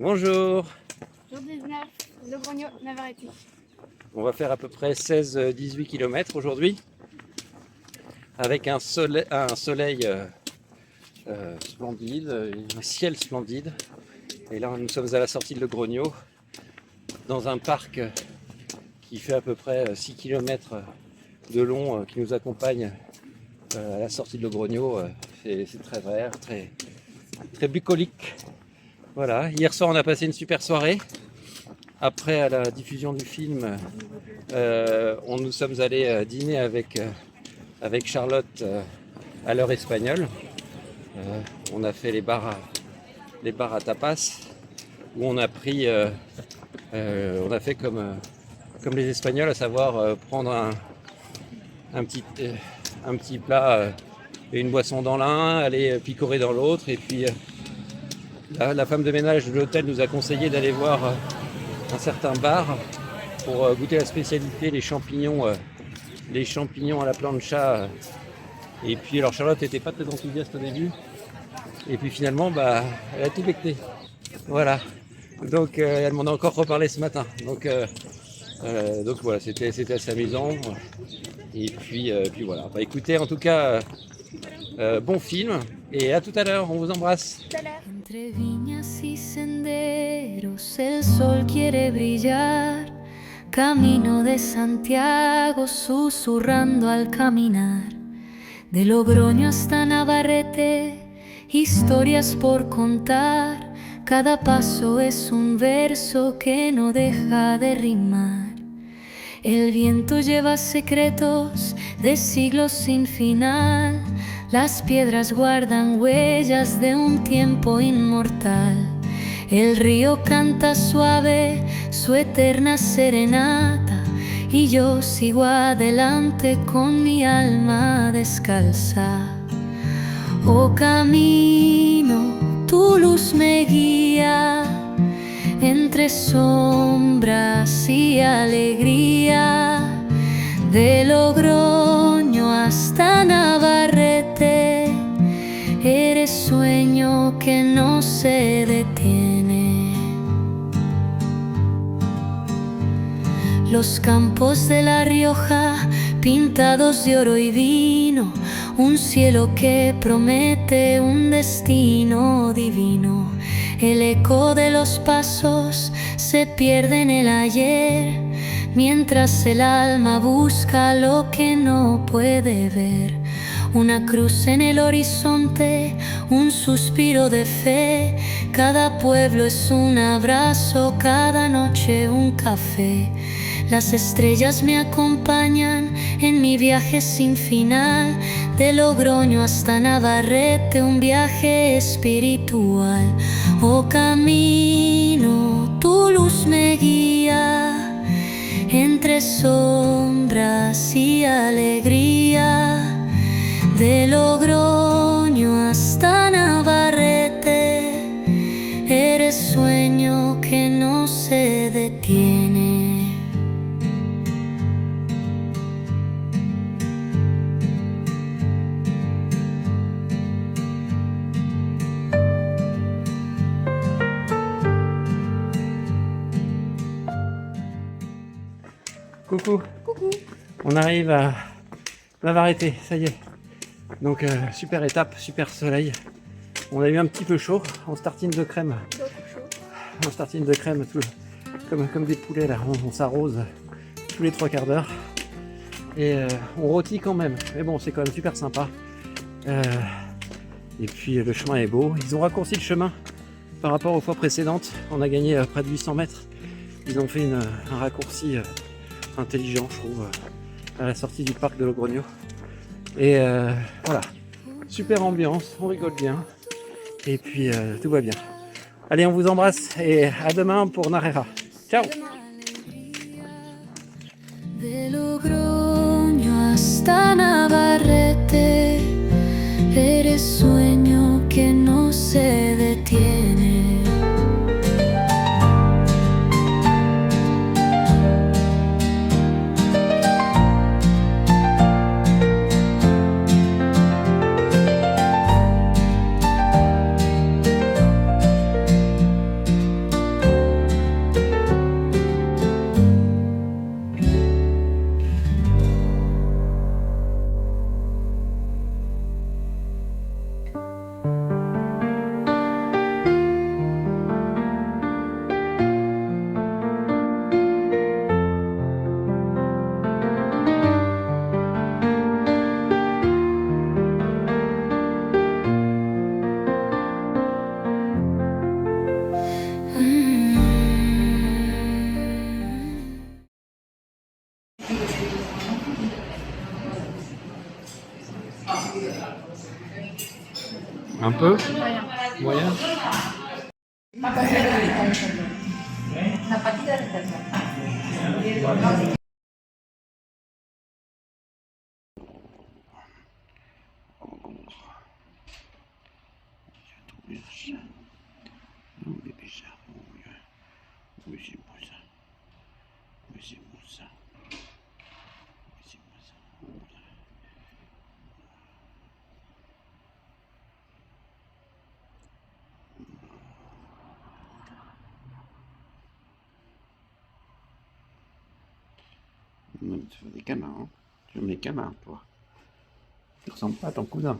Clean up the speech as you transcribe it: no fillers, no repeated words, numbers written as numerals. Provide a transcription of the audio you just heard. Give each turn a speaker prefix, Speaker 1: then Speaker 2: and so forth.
Speaker 1: Bonjour.
Speaker 2: Jour 19, Logrogno, Navarrete.
Speaker 1: On va faire à peu près 16-18 km aujourd'hui avec un soleil splendide, un ciel splendide. Et là, nous sommes à la sortie de Logrogno dans un parc qui fait à peu près 6 km de long qui nous accompagne à la sortie de Logrogno. C'est très vert, très bucolique. Voilà, hier soir on a passé une super soirée. Après à la diffusion du film, nous sommes allés dîner avec Charlotte à l'heure espagnole. On a fait les bars à tapas où on a fait comme les Espagnols, à savoir prendre un petit plat et une boisson dans l'un, aller picorer dans l'autre, et puis la femme de ménage de l'hôtel nous a conseillé d'aller voir un certain bar pour goûter la spécialité, les champignons à la plancha. Et puis alors Charlotte n'était pas très enthousiaste au début, et puis finalement elle a tout becté. Voilà. Donc elle m'en a encore reparlé ce matin. Donc voilà, c'était assez amusant. Et puis voilà. Écoutez, en tout cas, bon film et à tout à l'heure. On vous embrasse.
Speaker 2: Tout à l'heure.
Speaker 3: Entre viñas y senderos el sol quiere brillar, camino de Santiago susurrando al caminar, de Logroño hasta Navarrete, historias por contar, cada paso es un verso que no deja de rimar. El viento lleva secretos de siglos sin final, las piedras guardan huellas de un tiempo inmortal. El río canta suave su eterna serenata, y yo sigo adelante con mi alma descalza. Oh camino, tu luz me guía entre sombras y alegría, de Logroño hasta Navarrete, eres sueño que no se detiene. Los campos de La Rioja pintados de oro y vino, un cielo que promete un destino divino. El eco de los pasos se pierde en el ayer, mientras el alma busca lo que no puede ver. Una cruz en el horizonte, un suspiro de fe, cada pueblo es un abrazo, cada noche un café. Las estrellas me acompañan en mi viaje sin final, de Logroño hasta Navarrete, un viaje espiritual. Oh camino, tu luz me guía entre sombras y alegría, de Logroño hasta Navarrete, eres sueño que no se detiene.
Speaker 1: Coucou. On arrive à Navarrete, ça y est. Donc super étape, super soleil. On a eu un petit peu chaud, on se tartine de crème. On se tartine de crème comme des poulets là, on s'arrose tous les 3 quarts d'heure. Et on rôtit quand même, mais bon c'est quand même super sympa. Et puis le chemin est beau. Ils ont raccourci le chemin par rapport aux fois précédentes. On a gagné près de 800 mètres. Ils ont fait un raccourci intelligent, je trouve, à la sortie du parc de Logrogno. Et voilà, super ambiance, on rigole bien, et puis tout va bien. Allez, on vous embrasse et à demain pour Narera. Ciao.
Speaker 3: De Logroño hasta Navarrete, eres sueño que no se detiene.
Speaker 1: Un peu?
Speaker 2: Moyen.
Speaker 1: Moyen? Tu fais des canards, hein. Tu aimes les canards, toi. Tu ressembles pas à ton cousin.